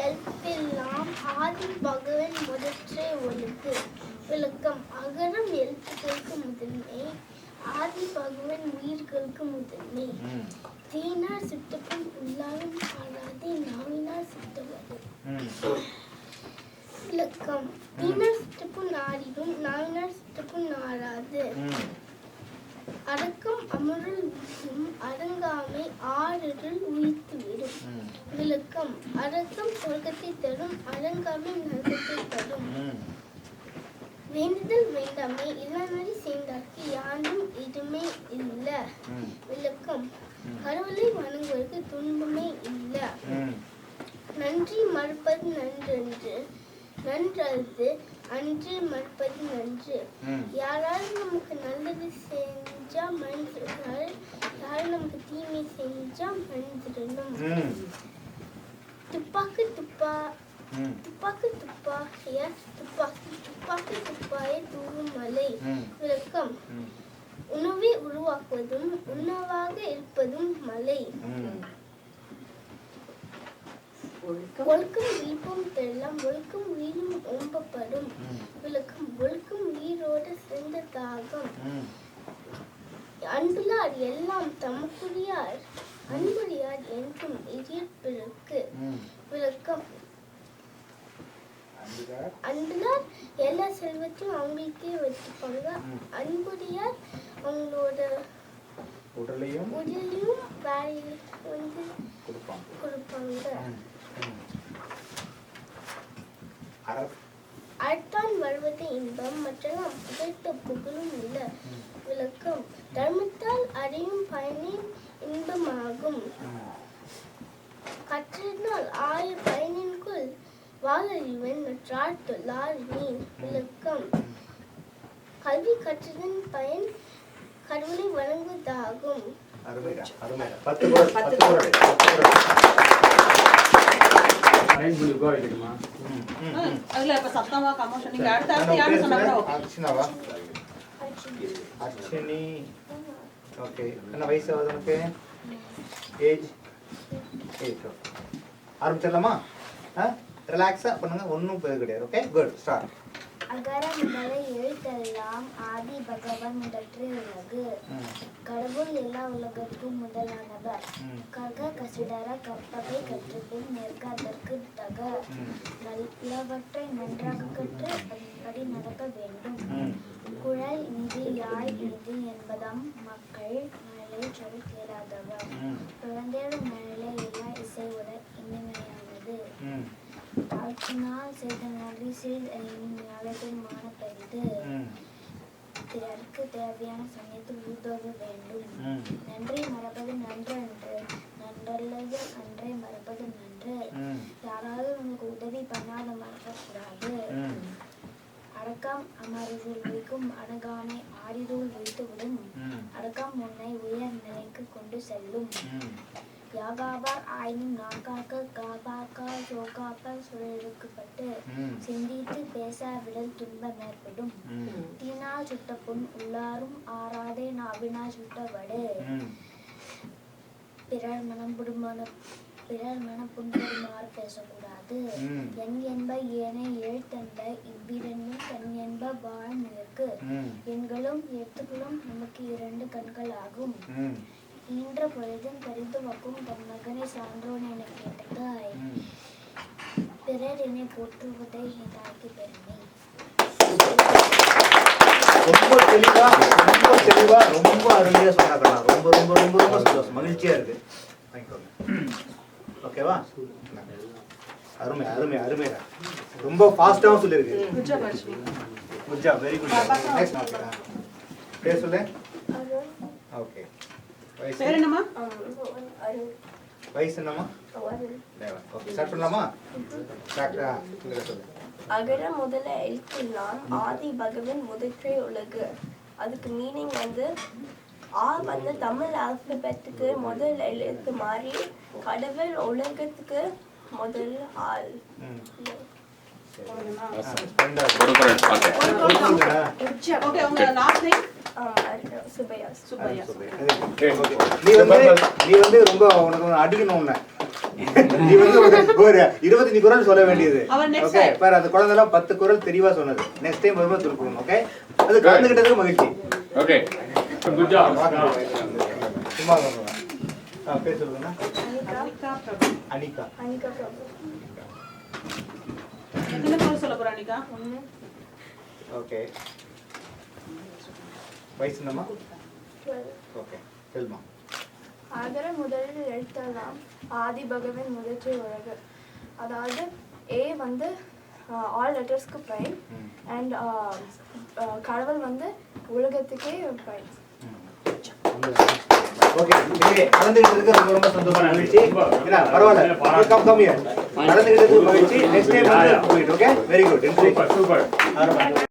எழுத்தெல்லாம் ஆதி பகவன் முதற்றே ஒழுகு. விளக்கம். அகரம் எழுத்துக்களுக்கு முதன்மை, ஆதி பகவன் உயிர்களுக்கு முதன்மை. தீனார் சுட்டப்பும் உள்ளாரும் ஆளாதே, நாவினார் சுட்டவது. விளக்கம். தீனார் சுட்டப்பும் நாரிடும், நாவினார் சுட்டப்பும் நாராது. அடக்கம் அமருள் விடும், அடங்காமை ஆறுதல் உயிர்த்துவிடும். விளக்கம். அடக்கம் சொர்க்கத்தை தரும், அடங்காமை நரகத்தை தரும். வேண்டுதல் வேண்டாமை இளநறி சேர்ந்தார்க்கு யாண்டும் இதுமே இல்ல. விளக்கம். கடவுளை வணங்குவதற்கு துன்பமே இல்ல. நன்றி மறுப்பது நன்றன்று, நன்றது அன்று மறுப்பது நன்று. யாராவது நமக்கு நல்லது செஞ்சா மன்னிச்சிருந்தால், யாரும் நமக்கு தீமை செஞ்சா மன்னிச்சிடணும். துப்பாக்கு துப்பாக்கு துப்பாக்கிய துப்பாக்கி, துப்பாக்கி துப்பாய தூவும் மலை. விளக்கம். உணவை உருவாக்குவதும் உணவாக இருப்பதும் மலை. ஒழுக்கம் விழிப்பும் தெல்லாம், ஒழுக்கம் உயிரும் ஓம்பப்படும். விளக்கம். ஒழுக்கம் உயிரோடு சேர்ந்த தாகம். அன்புலார் எல்லாம் தமக்குரியார், அன்புரியார் என்றும் எதிர்ப்பிற்கு. விளக்கம். அன்புலார் எல்லா செல்வத்தையும் அவங்களுக்கே வச்சுப்பாங்க, அன்புரியார் அவங்களோட உடலையும் வேலையை வந்து கொடுப்பாங்க. அர்த்தான் வருவது இன்பம், மற்றெல்லாம் புகைத்த புகழும் இல்ல. விளக்கம். தர்மத்தால் அடையும் பயனே இன்பமாகும், கற்றினால் ஆய பயனின்குள் வாழறிவன் நற்றார் தொல்லார் நீ. விளக்கம். கல்வி கற்றதன் பயன் கடவுளை வணங்குவதாகும். ஆரம்பிச்சிடலாமா? ரிலாக்ஸா பண்ணுங்க, ஒன்றும் கிடையாது. Okay, good, start. அகர முதல எழுத்தெல்லாம் ஆதி பகவன் முதற்றே உலகு. கடவுள் எல்லா உலகத்துக்கும் முதலானவர். கக கசிடர கற்பவை கற்றுப்பின் நிற்க அதற்கு தக. நல்லவற்றை நன்றாக கற்று அதன்படி நடக்க வேண்டும். குழல் இனிது யாழ் இனிது என்பதாம் மக்கள் மழலை சொல் கேளாதவர். குழந்தையோட மழலை எல்லா இசையோட இனிமையானது. தாழ்த்தினால் செய்த நன்றி செய்த ஞானத்தில் மானப்பெரிது. பிறருக்கு தேவையான சமயத்தில் உதவ வேண்டும். நன்றி மறப்பது நன்று அன்று, நன்றல்லது அன்றை மறப்பது நன்று. யாராவது உங்களுக்கு உதவி பண்ணாத மறக்கக்கூடாது. அடக்கம் அமருள் வைக்கும், அடங்கானை ஆரிதூள் வைத்துவிடும். அடக்கம் உன்னை உயர் நிலைக்கு கொண்டு செல்லும். யாகாபார் ஆயினும் நாக்காக்க காபாக்கா சோகாப்பால் சுழலுக்கப்பட்டு சிந்தித்து பேசா விடல் துன்பம் ஏற்படும். தீனால் சுட்ட புண் உள்ளாரும் ஆறாதே, நாவினால் சுட்டவடு. பிறர் மனம் புண்படுமாறு பேசக்கூடாது. என் என்ப ஏனை எழுத்தென்ப இவ்விரண்டும் கண் என்ப வாழ் நிற்கு. எண்களும் எழுத்துக்களும் நமக்கு இரண்டு கண்கள் ஆகும். ஈன்ற பொழுதும் பரிந்து வக்கும் தன் மகனை சான்றோன் என கேட்டதாய். பிறர் என்னை போற்றுவதை என் தாய்க்கு பெருமை. ரொம்ப அருமையா சொன்னாங்க. ரொம்ப ரொம்ப ரொம்ப ரொம்ப சந்தோஷம், மகிழ்ச்சியா இருக்கு. ஓகேவா? அருமை அருமை அருமை. ரொம்ப ஃபாஸ்டாவும் சொல்லிருக்கு. Good job, very good. Next பேர் சொல்லு. ஓகே. பேர் என்னம்மா? வயசு என்னம்மா? ஓகே, ஸ்டார்ட் பண்ணலாமா? அகர முதல எழுத்தெல்லாம் ஆதி பகவன் முதற்றே உலகு. அதுக்கு மீனிங் வந்து ஆ வந்து தமிழ் ஆல்பபெட்டுக்கு முதல் எழுத்து மாதிரி கடவுள் உலகத்துக்கு முதல் ஆள். நீ வந்து ரொம்ப உனக்கு அடிக்கணும். நீ வந்து ஒரு 25 குறள் சொல்ல வேண்டியது. அவன் next ஓகே time. பாரு அந்த குழந்தைலாம் 10 குறள் தெளிவா சொன்னது. நெக்ஸ்ட் டைம் வரும்போது திருப்பணும். ஓகே அது கலந்துக்கிட்டதுக்கு மகிழ்ச்சி. Okay good job. சும்மா பேர் சொல்லுங்க. அனிகா. அனிகா பிரபு. எத்தனை குரல் சொல்ல போற அனிகா? ஓகே வயசு என்னம்மா? 12. ஓகே செல்மா. ஆகர முதலில் எழுத்தெல்லாம் ஆதி பகவன் முதற்றே உலகு. அதாவது ஏ வந்து ஆல் லெட்டர்ஸ்க்கு பிரைம் அண்ட் கடவுள் வந்து உலகத்துக்கே பிரைம். ஓகே நீங்க கலந்துக்கிட்டதுக்கு ரொம்ப ரொம்ப சந்தோஷம் மகிழ்ச்சி. இல்ல பரவாயில்ல கம் ஹியர். கலந்துக்கிட்டதுக்கு மகிழ்ச்சி. நெக்ஸ்ட் டைம் வந்து ஓகே வெரி குட். சூப்பர்.